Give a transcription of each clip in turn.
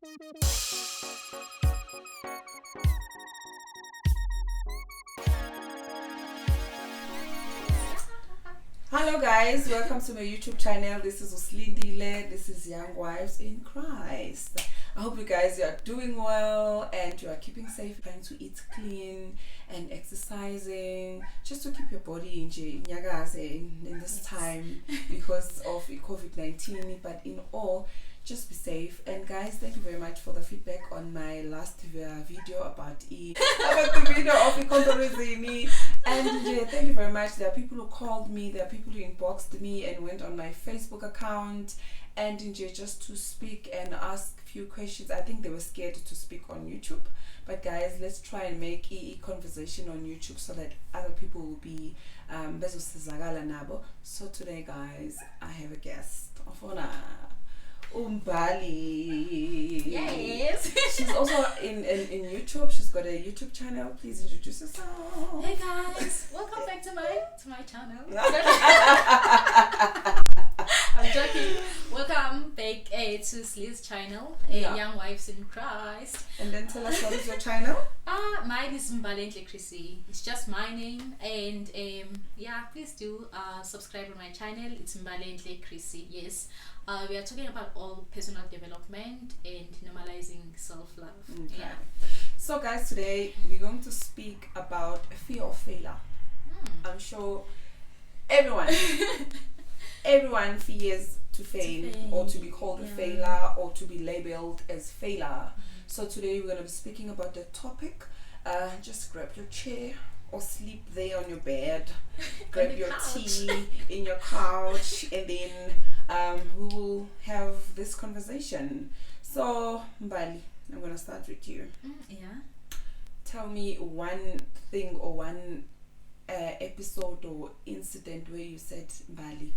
Hello guys, welcome to my YouTube channel. This is Uslindile. This is Young Wives in Christ. I hope you guys are doing well and you are keeping safe, trying to eat clean and exercising just to keep your body in this time because of COVID-19. But in all, just be safe. And guys, thank you very much for the feedback on my last video about the video of Ikontorizini. And thank you very much. There are people who called me, there are people who inboxed me and went on my Facebook account and just to speak and ask a few questions. I think they were scared to speak on YouTube. But guys, let's try and make a conversation on YouTube so that other people will be bezosizakala nabo. So today guys, I have a guest of honor. Umbali. Yes. She's also in YouTube. She's got a YouTube channel. Please introduce yourself. Hey guys, welcome back to my channel. I'm joking. Welcome back to Sliz's channel, Young Wives in Christ. And then tell us, what is your channel? Mine is Mbalendle Chrissy. It's just my name, and please do subscribe on my channel. It's Mbalendle Chrissy. Yes. We are talking about all personal development and normalizing self-love. Okay. Yeah. So guys, today we're going to speak about fear of failure. I'm sure everyone fears to fail or to be called a failure or to be labeled as failure. So today we're going to be speaking about the topic. Just grab your chair or sleep there on your bed. Grab your tea in your couch, and then we will have this conversation. So Mbali, I'm going to start with you. Tell me one thing or one episode or incident where you said, Mbali,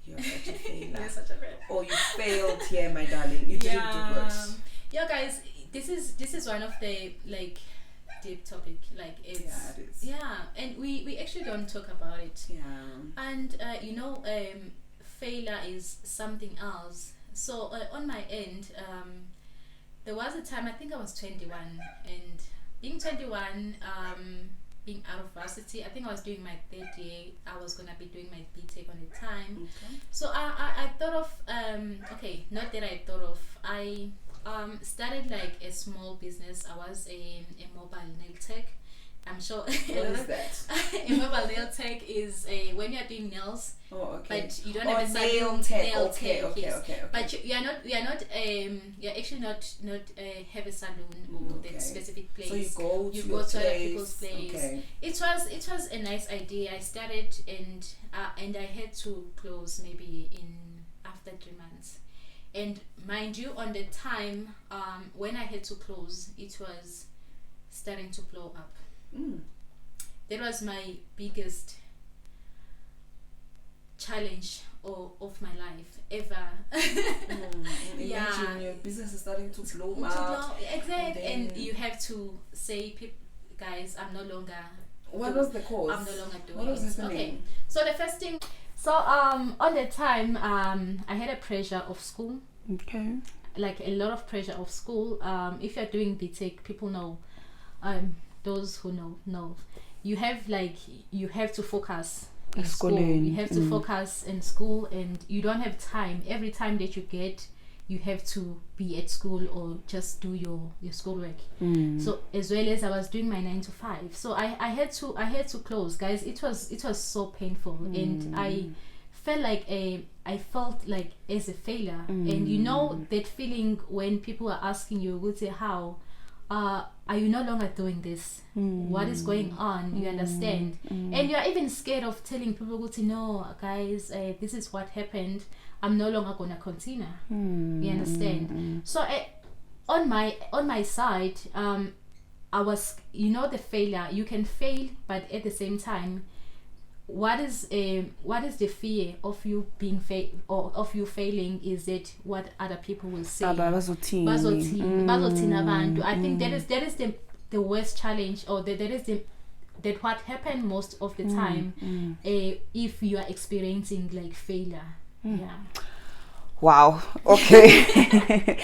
you're such a failure. You're such a failure. Or you failed here, my darling. You didn't do good. Yeah, guys, this is one of the deep topic. It is. Yeah, and we actually don't talk about it. Yeah. And failure is something else. So on my end, there was a time, I think I was 21, and being 21, being out of varsity, I think I was doing my third year. I was gonna be doing my BTech on the time. Okay. So I thought of not that I thought of, I started like a small business. I was a mobile nail tech. I'm sure. What is that? A mobile nail tech is when you're doing nails. Oh, okay. But you don't have a nail tech. Nail Okay. But you're actually not have a salon or that specific place. So you go to other people's place. Okay. It was a nice idea. I started and I had to close maybe after 3 months. And mind you, on the time when I had to close, it was starting to blow up. That was my biggest challenge of my life ever. Imagine your business is starting to blow up. Exactly. And you have to say, guys, I'm no longer. What was the cause? I'm no longer doing what was it. Happening? Okay. So the first thing. So on the time, I had a pressure of school. Okay. Like a lot of pressure of school. If you're doing BTech, people know. Those who know. You have to focus in school. You have to focus in school, and you don't have time. Every time that you get, you have to be at school or just do your schoolwork. So as well as I was doing my 9 to 5, so I had to close, guys. It was so painful, and I felt like as a failure. And you know that feeling when people are asking you, would say, how are you no longer doing this? What is going on? You understand? And you're even scared of telling people, go to no, guys, this is what happened. I'm no longer gonna continue. You understand? So on my side, I was, the failure. You can fail, but at the same time, what is the fear of you being or of you failing? Is that what other people will say? Bazothina abantu. I think that is the worst challenge, or that is that what happened most of the time if you are experiencing like failure. Yeah. Wow. Okay.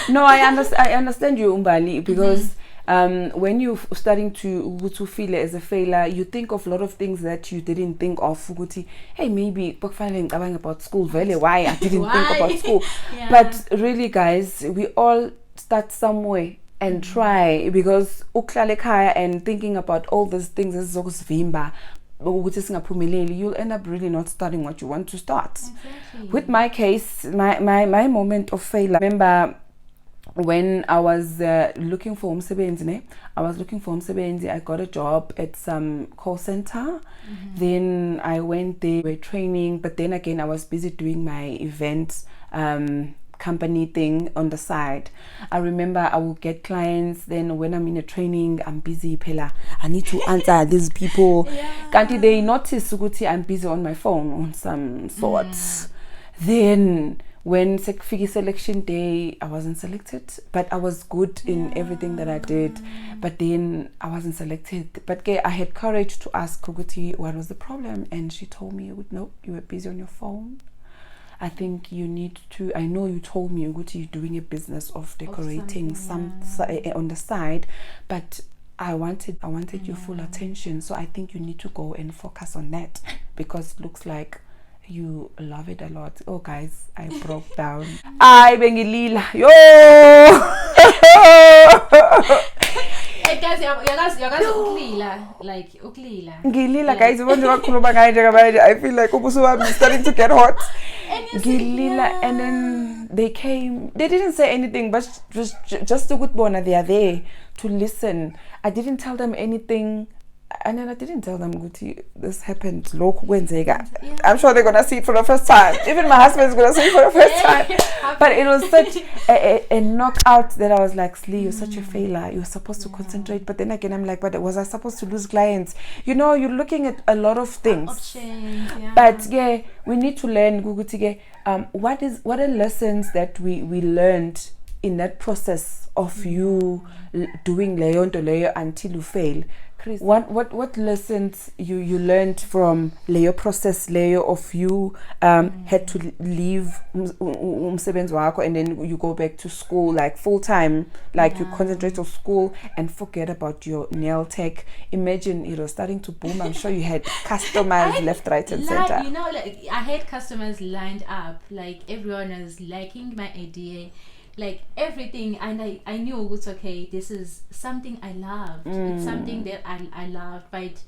No, I understand you, Umbali, because when you're starting to feel as a failure, you think of a lot of things that you didn't think of. Hey, maybe about school. Really, why I didn't think about school. Yeah. But really, guys, we all start somewhere and try, because uklale ekhaya and thinking about all these things ezizokuvimba ukuthi singaphumeleli, you'll end up really not starting what you want to start. Exactly. With my case, my moment of failure, I remember when I was looking for umsebenzi, I got a job at some call center. Then I went there, we're training, but then again I was busy doing my event company thing on the side. I remember I would get clients, then when I'm in a training, I'm busy, Pela, I need to answer these people. Can't they notice ukuthi I'm busy on my phone on some sorts. Then when Figi selection day, I wasn't selected, but I was good in everything that I did. But then I wasn't selected. But I had courage to ask Kuguti what was the problem, and she told me, no, you were busy on your phone. I think you need to, I know you told me, Uguti, you're doing a business of decorating on the side, but I wanted your full attention. So I think you need to go and focus on that, because it looks like you love it a lot. Oh guys, I broke down. I bengilila. Yo! Hey guys, uklila, like uklila. Ngilila guys, I feel like I'm starting to get hot. Ngilila, and then they came. They didn't say anything, but just a good bona. They are there to listen. I didn't tell them anything. And then I didn't tell them, Guti, this happened. I'm sure they're going to see it for the first time. Even my husband's going to see it for the first time. But it was such a knockout that I was like, Slee, you're such a failure. You're supposed to concentrate. But then again, I'm like, but was I supposed to lose clients? You know, you're looking at a lot of things. Options, yeah. But we need to learn, Guguti, what are lessons that we learned in that process of you doing layer until you fail. Chris, what lessons you learned from layer process, layer of you had to leave umsebenzi wakho, and then you go back to school like full time, like you concentrate on school and forget about your nail tech. Imagine it was starting to boom. I'm sure you had customers left, right, and center. You know, like I had customers lined up, like everyone was liking my idea, like everything, and I knew it's okay, this is something I loved. It's something that I loved, but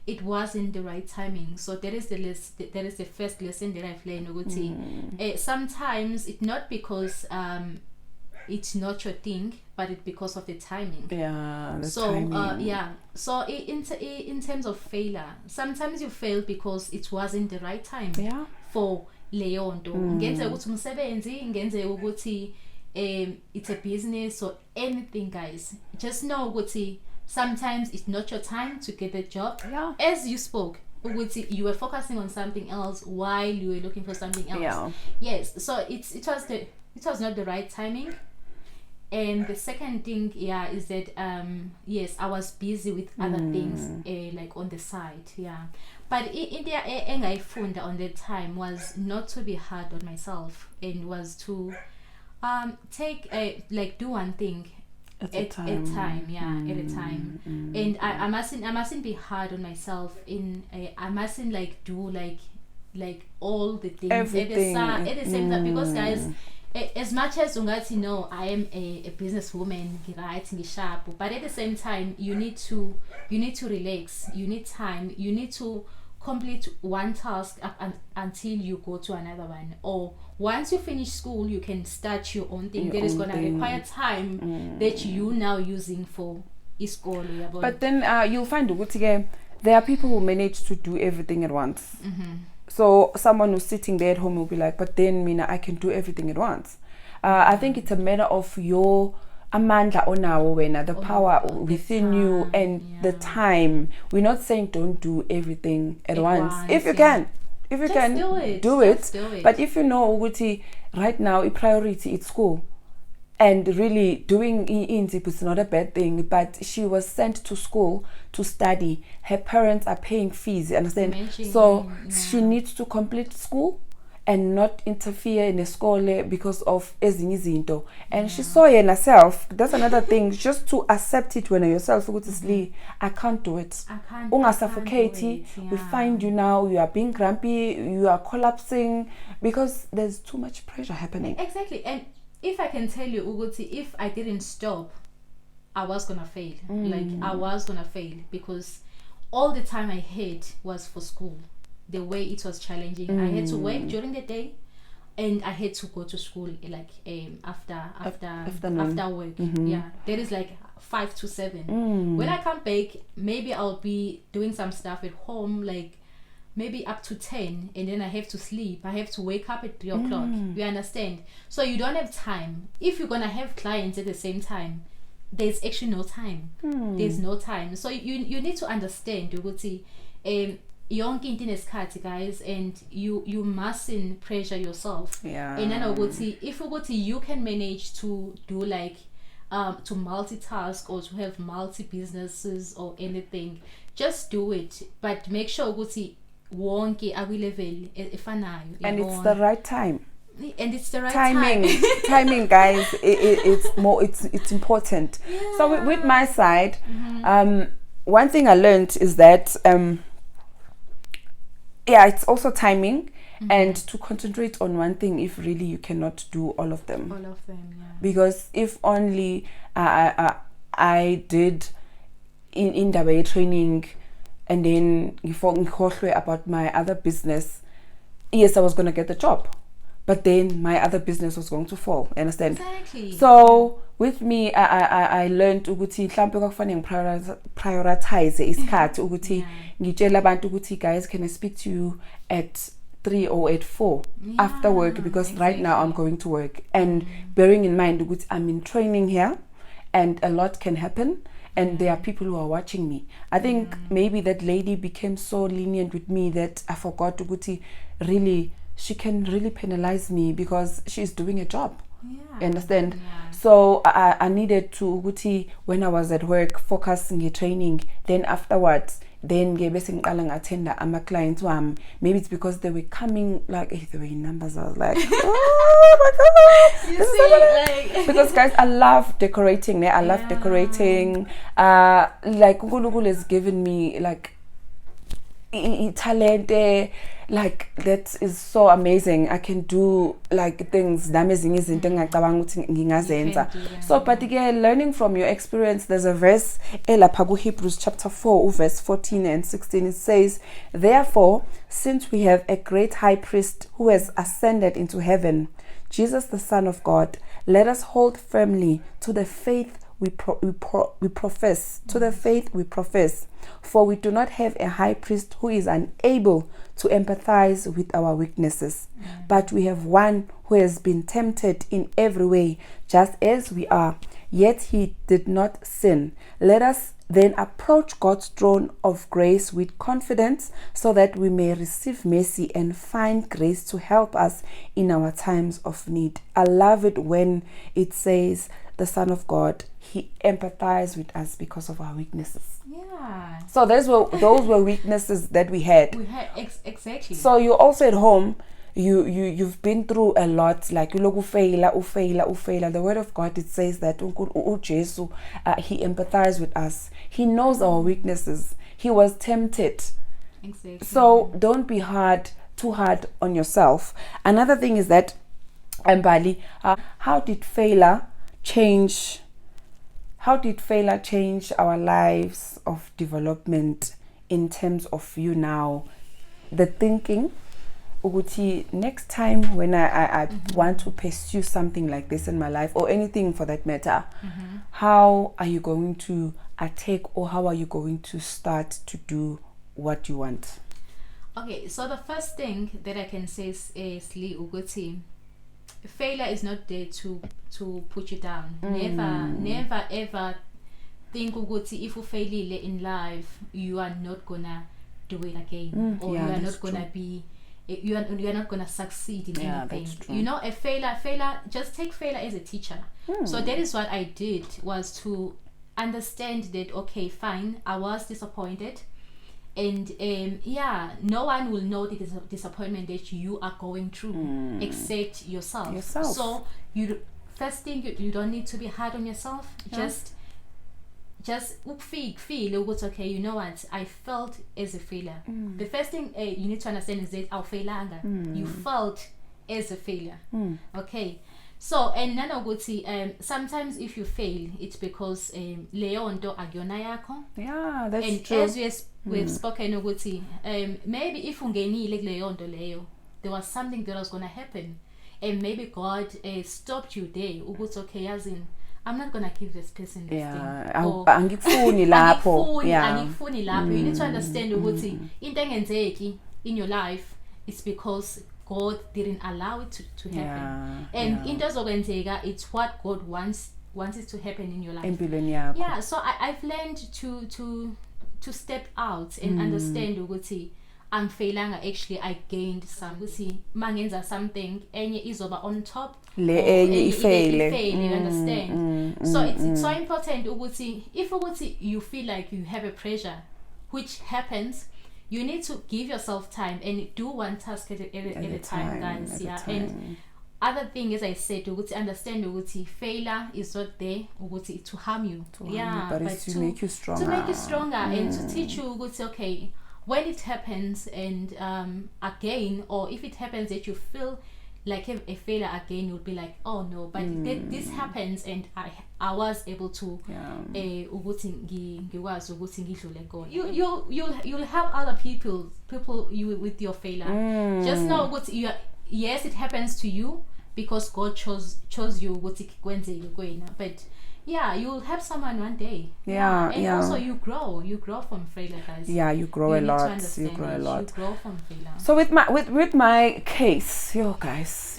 it wasn't the right timing. So that is the first lesson that I've learned. Sometimes it's not because it's not your thing, but it's because of the timing. So in terms of failure, sometimes you fail because it wasn't the right time for leyo nto. Ngenze ukuthi umsebenzi, ngenze ukuthi it's a business or anything, guys. Just know ukuthi sometimes it's not your time to get the job. As you spoke, you were focusing on something else while you were looking for something else. Yes, so it was not the right timing. And the second thing is that yes, I was busy with other things like on the side. But in the engayifunda on that time was not to be hard on myself, and was to do one thing at a time. At a time. And I mustn't be hard on myself. I mustn't do like all the things everything at the same time, because guys, as much as ungathi no, I am a businesswoman, right, sharp, but at the same time you need to relax. You need time. You need to complete one task up until you go to another one, or once you finish school you can start your own thing that is going to require time that you now using for school. But then you'll find there are people who manage to do everything at once. So someone who's sitting there at home will be like, but then Mina, I can do everything at once. I think it's a matter of your amandla onawo wena, the power within you, and the time. We're not saying don't do everything at once. If you can do it. But if you know ukuthi right now a priority is school, and really doing intip is not a bad thing, but she was sent to school to study. Her parents are paying fees, understand? So she needs to complete school, and not interfere in the school because of ezinye izinto. And she saw it herself. That's another thing, just to accept it when yourself I can't do it. Unga suffocate. We find you now, you are being grumpy, you are collapsing because there's too much pressure happening. Exactly. And if I can tell you, Uguti, if I didn't stop, I was gonna fail. Like I was gonna fail because all the time I had was for school. The way it was challenging, I had to work during the day, and I had to go to school like after work. Yeah, there is like 5 to 7. When I come back, maybe I'll be doing some stuff at home, like maybe up to 10, and then I have to sleep. I have to wake up at 3 o'clock. You understand? So you don't have time. If you're gonna have clients at the same time, there's actually no time. There's no time. So you need to understand ukuthi yonke into inesikhathi, guys, and you mustn't pressure yourself. And then if you can manage to do like to multitask or to have multi businesses or anything, just do it, but make sure ukuthi wonke akulevel efanayo, and it's the right time. And it's the right timing, guys. It's important. So with my side, one thing I learned is that it's also timing, and to concentrate on one thing if really you cannot do all of them. Because if only I did in the training and then about my other business, yes, I was going to get the job, but then my other business was going to fall. Understand? Exactly. So with me, I learned ukuthi mhlambe kwakufanele prioritize isikhathi ukuthi ngitshela abantu ukuthi guys, can I speak to you at 3 or at 4 after work, because right now I'm going to work, and bearing in mind ukuthi I'm in training here and a lot can happen, and there are people who are watching me. I think maybe that lady became so lenient with me that I forgot ukuthi really she can really penalize me because she's doing a job. You understand? So I needed to when I was at work focus on training, then afterwards then attend my clients. Maybe it's because they were coming like they were in numbers. I was like, oh my god. You see, like because guys, I love decorating. I love decorating. Like Google has given me like talent, like that is so amazing. I can do like things amazing isn't so but again, learning from your experience, there's a verse Hebrews chapter 4 verse 14 and 16. It says, therefore, since we have a great high priest who has ascended into heaven, Jesus the Son of God, let us hold firmly to the faith we profess, to the faith we profess. For we do not have a high priest who is unable to empathize with our weaknesses, but we have one who has been tempted in every way, just as we are, yet he did not sin. Let us then approach God's throne of grace with confidence, so that we may receive mercy and find grace to help us in our times of need. I love it when it says the Son of God, he empathized with us because of our weaknesses. So those were weaknesses that we had. Exactly. So you're also at home, you've been through a lot, like you fail. The word of God, it says that he empathized with us. He knows our weaknesses. He was tempted. Exactly. So don't be too hard on yourself. Another thing is that Mbali, how did failure change our lives of development in terms of you now? The thinking, next time when I want to pursue something like this in my life, or anything for that matter, how are you going to attack, or how are you going to start to do what you want? Okay, so the first thing that I can say is Lee Uguti, failure is not there to put you down. Never ever think Uguti, if you fail in life, you are not gonna do it again, or you are not gonna be, you are not gonna succeed in anything. You know, a failure, just take failure as a teacher. So that is what I did, was to understand that, okay, fine, I was disappointed, And no one will know the disappointment that you are going through except yourself. So first thing, you don't need to be hard on yourself. Just feel okay, you know what, I felt as a failure. The first thing you need to understand is that you felt as a failure. Okay. So, and nanoguti, sometimes if you fail, it's because leonto agyona yakho. Yeah, that's and true. And as we've spoken ukuthi, maybe if ungenile leonto leyo, there was something that was gonna happen, and maybe God stopped you there. Ukuthi okay, as in, I'm not gonna give this person this thing. Angikufuni lapho. Angikufuni lapho. You need to understand ukuthi into engenzeki in your life is because God didn't allow it to happen. And into zokwenzeka, it's what God wants it to happen in your life. Yeah, so I've learned to step out and understand ukuthi angifailanga, actually I gained some. Ukuthi mangenza something enye izoba on top, le enye ifele. You understand? So it's so important ukuthi if you feel like you have a pressure which happens, you need to give yourself time and do one task at a time, guys. And other thing, as I said, understand failure is not there to harm you. But to make you stronger. To make you stronger and to teach you okay, when it happens and again, or if it happens that you feel like a failure again, you'll be like, oh no, but this happens and I was able to you'll help other people you with your failure. Just know yes, it happens to you because God chose you, but you'll help someone one day. And also you grow from failure, guys. You grow a lot. You grow a lot. You grow from failure. So with my case, guys,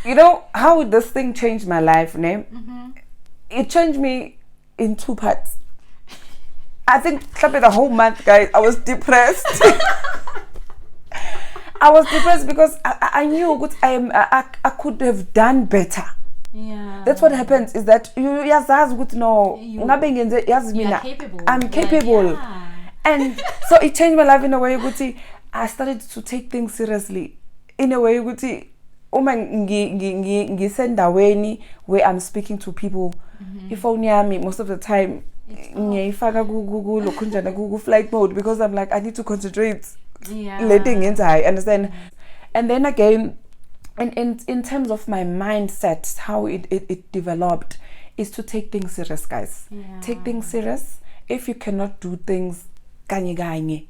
you know how this thing changed my life, It changed me in 2 parts. I think the whole month, guys, I was depressed. I was depressed because I knew I could have done better. That's what happens, is that you I'm capable. And so it changed my life in a way. I started to take things seriously. In a way, where I'm speaking to people, if only me most of the time, Google flight mode, because I'm like, I need to concentrate. Letting into, I understand. And then again, in terms of my mindset, how it developed is to take things serious, guys. Take things serious. If you cannot do things kanye,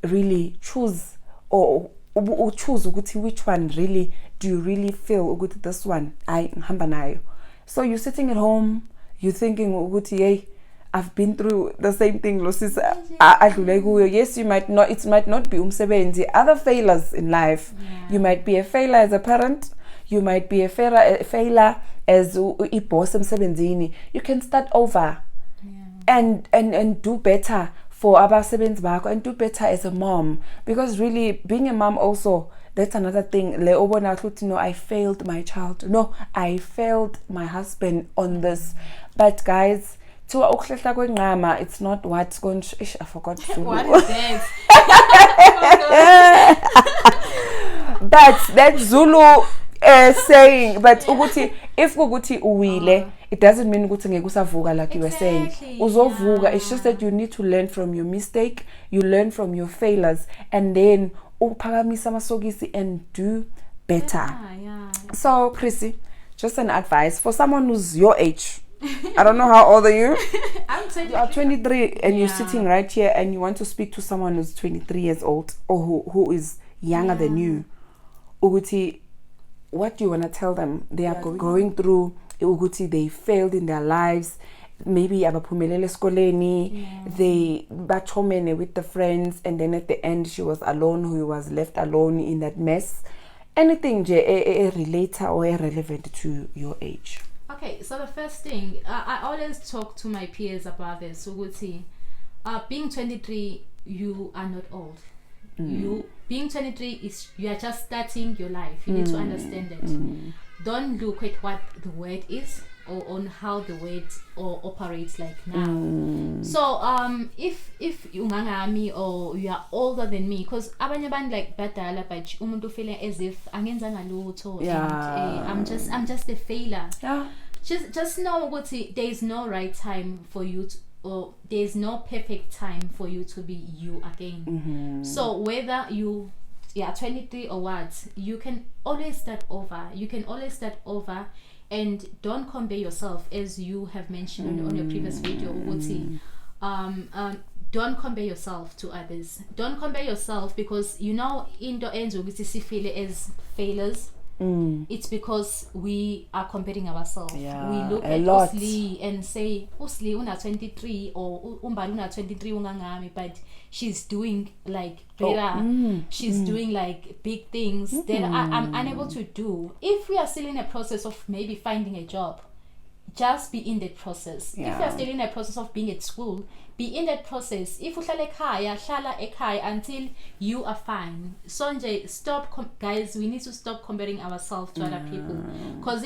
really choose or choose which one really do you really feel this one I hamba nayo. So you're sitting at home, you're thinking hey, I've been through the same thing. Yes, you might not. It might not be umsebenzi. Other failures in life. You might be a failure as a parent. You might be a failure as a boss umsebenzini. You can start over, and do better for abasebenzi bakho, and do better as a mom. Because really, being a mom also, that's another thing. I failed my child. No, I failed my husband on this. But guys, it's not what's going to... I forgot to... What is that? But that Zulu saying, but if uwile, it doesn't mean usavuga like you were saying. Uzovuga, it's just that you need to learn from your mistake, you learn from your failures, and then uphakamisa masokisi and do better. So, Chrissy, just an advice for someone who's your age. I don't know how old are you? I'm 23. You are 23 and you're sitting right here and you want to speak to someone who's 23 years old or who is younger than you. Uguti, what do you want to tell them? They are going through, Uguti, they failed in their lives. Maybe abaphumelele skoleni, they bachomene with the friends, and then at the end she was alone, who was left alone in that mess. Anything a relator or relevant to your age. Okay, so the first thing, I always talk to my peers about this. So we'll see, being 23, you are not old. You being 23 is, you are just starting your life. You need to understand that. Don't look at what the word is or on how the world or operates like now. So if ungangami or you are older than me, because abanye abantu like badala but umuntu feeling as if angenzanga lutho and I'm just a failure. Just know what there is no right time for you to, or there's no perfect time for you to be you again. So whether you 23 or what, you can always start over. And don't compare yourself, as you have mentioned on your previous video, don't compare yourself to others. Don't compare yourself, because into ends we feel as failures. It's because we are comparing ourselves. We look at Usli and say, Usli una 23 or Umbali una 23 ungangami, but she's doing like better. She's doing like big things that I'm unable to do. If we are still in a process of maybe finding a job, just be in that process. If you are still in a process of being at school, be in that process. If you hlala ekhaya until you are fine. Sonje, stop guys, we need to stop comparing ourselves to other people, because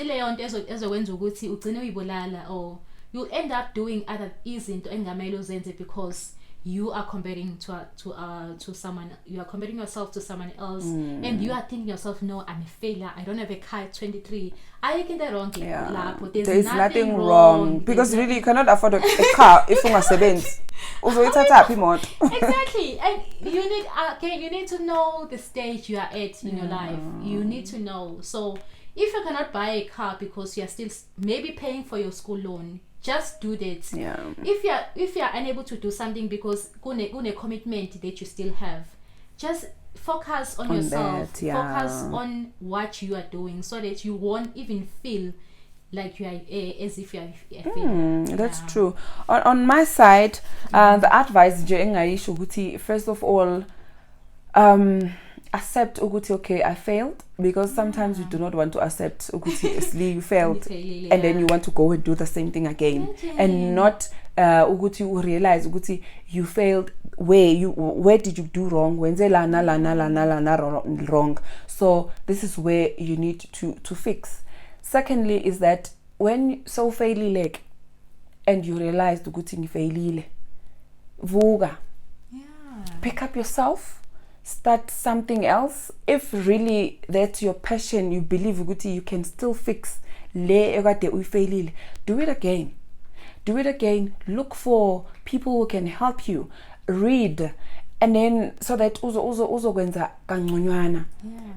or you'll end up doing other izinto engamele uzenze because you are comparing to someone. You are comparing yourself to someone else, and you are thinking yourself, no, I'm a failure, I don't have a car at 23. I think they're wrong. There's nothing wrong, because really you cannot afford a car if you're sebenzi. Exactly. And you need to know the stage you are at in your life. You need to know. So if you cannot buy a car because you are still maybe paying for your school loan, just do that. If you are unable to do something because gune commitment that you still have, just focus on yourself. Focus on what you are doing, so that you won't even feel like you are as if you are a failure. That's true. On my side, the advice nje first of all, accept ukuthi okay, I failed, because sometimes you do not want to accept ukuthi you failed and then you want to go and do the same thing again, and not ukuthi you realize ukuthi you failed. Where did you do wrong? Wenze lana wrong. So this is where you need to fix. Secondly is that when so failile and you realize ukuthi ngifailile, vuka, pick up yourself, start something else. If really that's your passion, you believe ukuthi you can still fix le ekade ufailile, do it again. Look for people who can help you. Read, and then so that uzokwenza kangconywana.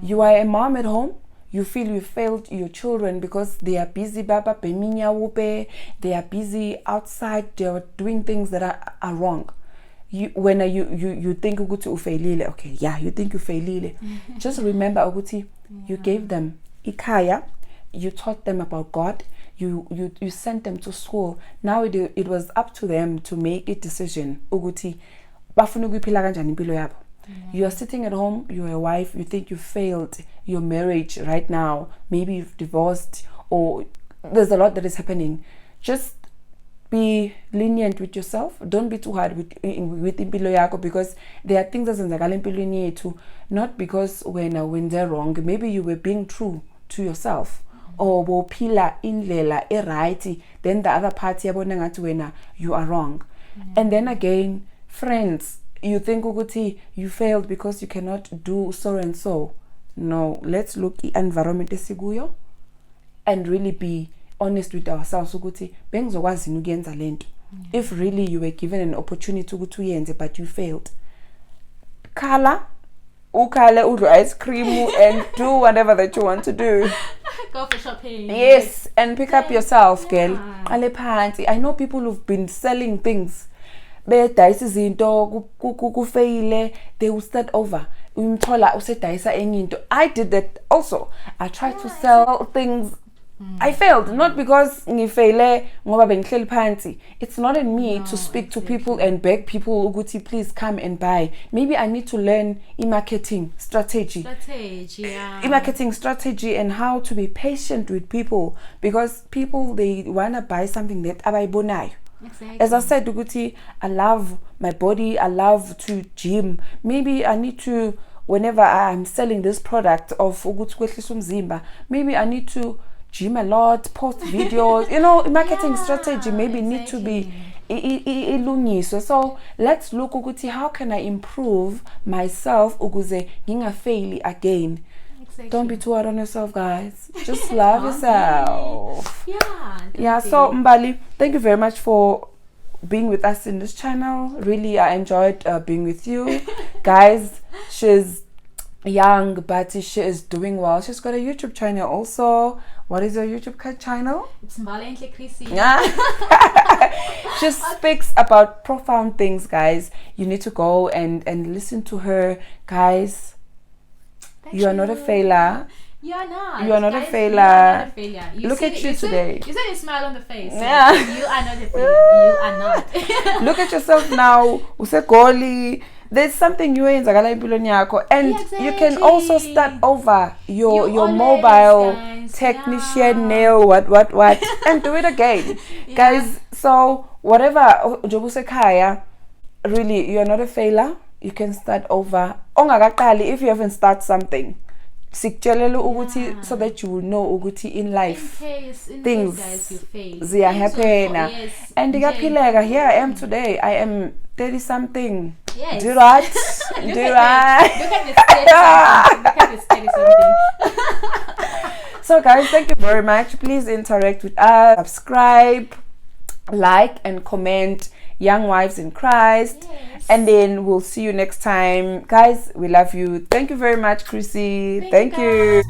You are a mom at home, you feel you failed your children because they are busy baba beminya wupe, they are busy outside, they are doing things that are wrong. You think ukuthi ufailile, okay, you think you failile. Just remember ukuthi you gave them ikaya, you taught them about God, you sent them to school. Now it was up to them to make a decision ukuthi bafuna ukuphila kanjani impilo yabo. You are sitting at home, you're a wife, you think you failed your marriage right now, maybe you've divorced, or there's a lot that is happening. Just be lenient with yourself. Don't be too hard with impilo yako, because there are things ezenzakala empilweni yethu, not because when they're wrong, maybe you were being true to yourself, or bophila indlela right, then the other party yabona ngathi wena you are wrong. And then again, friends, you think ukuthi you failed because you cannot do so and so. No, let's look at environment esikuyo and really be honest with ourselves ukuthi bengizokwazi ukuyenza lento. If really you were given an opportunity ukuthi uyenze but you failed, ukale udlu ice cream and do whatever that you want to do. Go for shopping. Yes, and pick up yourself, girl. I know people who've been selling things. They will start over. I did that also. I tried to sell things. I failed, not because it's not in me to speak to people and beg people, Uguti, please come and buy. Maybe I need to learn e-marketing strategy. E-marketing strategy and how to be patient with people, because people, they want to buy something that abaibonai. Exactly. As I said, Uguti, I love my body, I love to gym. Maybe I need to, whenever I'm selling this product of Uguti, maybe I need to gym a lot, post videos. Marketing strategy maybe need to be ilungiswe. So let's look ukuthi how can I improve myself ukuze ngingafaili again. Exactly. Don't be too hard on yourself, guys. Just love yourself. Yeah. So Mbali, thank you very much for being with us in this channel. Really, I enjoyed being with you. Guys, she's young, but she is doing well. She's got a YouTube channel also. What is your YouTube channel? It's Mbali Chrissy. She speaks about profound things, guys. You need to go and listen to her, guys. You are not a failure. You are not. You are not a failure. You are not a failure. Look at you today. You said a smile on the face. Yeah. You are not a failure. You are not. Look at yourself now. Usegoli. There's something you in Zagala empilweni yakho, and you can also start over your mobile technician nail what and do it again. Guys, so whatever jobusekhaya, really you are not a failure. You can start over. Ongakaqali if you haven't started something. Sikutshela ukuthi so that you will know ukuthi in life things ziya happen. And here I am today. I am 30 something. Yes. Do right. Do right. Look at this 30 something. So guys, thank you very much. Please interact with us. Subscribe, like and comment. Young Wives in Christ. Yes. And then we'll see you next time. Guys, we love you. Thank you very much, Chrissy. Thank you.